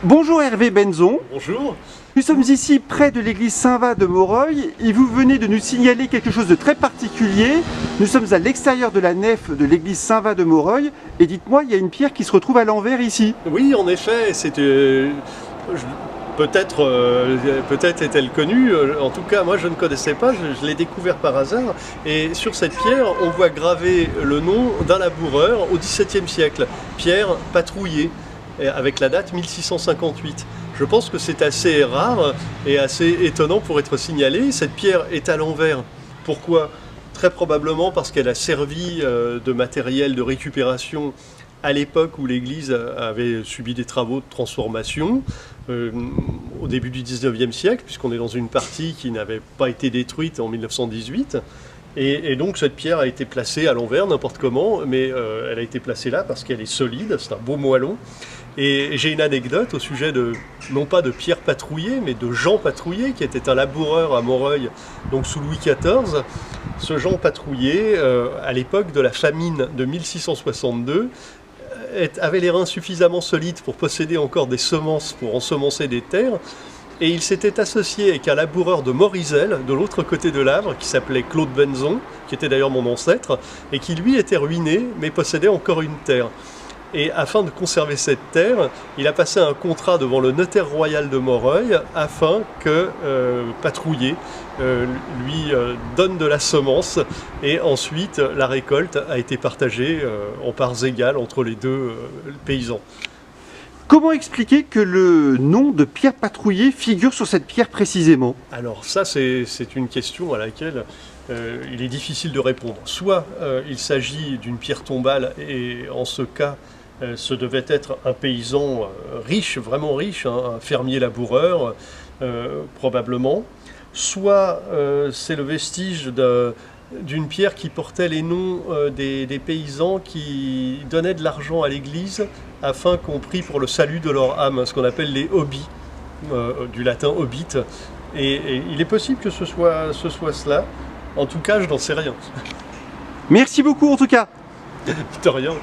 Bonjour Hervé Benzon. Bonjour. Nous sommes ici près de l'église Saint-Va de Moreuil et vous venez de nous signaler quelque chose de très particulier. Nous sommes à l'extérieur de la nef de l'église Saint-Va de Moreuil et dites-moi, il y a une pierre qui se retrouve à l'envers ici. Oui, en effet, peut-être est-elle connue. En tout cas, moi je ne connaissais pas, je l'ai découvert par hasard. Et sur cette pierre, on voit gravé le nom d'un laboureur au XVIIe siècle, Pierre Patrouillet, avec la date 1658. Je pense que c'est assez rare et assez étonnant pour être signalé. Cette pierre est à l'envers. Pourquoi ? Très probablement parce qu'elle a servi de matériel de récupération à l'époque où l'église avait subi des travaux de transformation au début du 19e siècle, puisqu'on est dans une partie qui n'avait pas été détruite en 1918. Et donc cette pierre a été placée à l'envers, n'importe comment, mais elle a été placée là parce qu'elle est solide, c'est un beau moellon. Et j'ai une anecdote au sujet non pas de Pierre Patrouillet, mais de Jean Patrouillet, qui était un laboureur à Moreuil, donc sous Louis XIV. Ce Jean Patrouillet, à l'époque de la famine de 1662, avait les reins suffisamment solides pour posséder encore des semences pour ensemencer des terres. Et il s'était associé avec un laboureur de Morizel, de l'autre côté de l'Avre, qui s'appelait Claude Benzon, qui était d'ailleurs mon ancêtre, et qui lui était ruiné, mais possédait encore une terre. Et afin de conserver cette terre, il a passé un contrat devant le notaire royal de Moreuil afin que Patrouillet lui donne de la semence et ensuite la récolte a été partagée en parts égales entre les deux paysans. Comment expliquer que le nom de Pierre Patrouillet figure sur cette pierre précisément? Alors ça, c'est une question à laquelle il est difficile de répondre. Soit il s'agit d'une pierre tombale et en ce cas, ce devait être un paysan riche, vraiment riche, hein, un fermier laboureur, probablement. Soit c'est le vestige d'une pierre qui portait les noms des paysans qui donnaient de l'argent à l'église afin qu'on prie pour le salut de leur âme, ce qu'on appelle les hobbies, du latin hobbit. Et il est possible que ce soit cela. En tout cas, je n'en sais rien. Merci beaucoup en tout cas. De rien.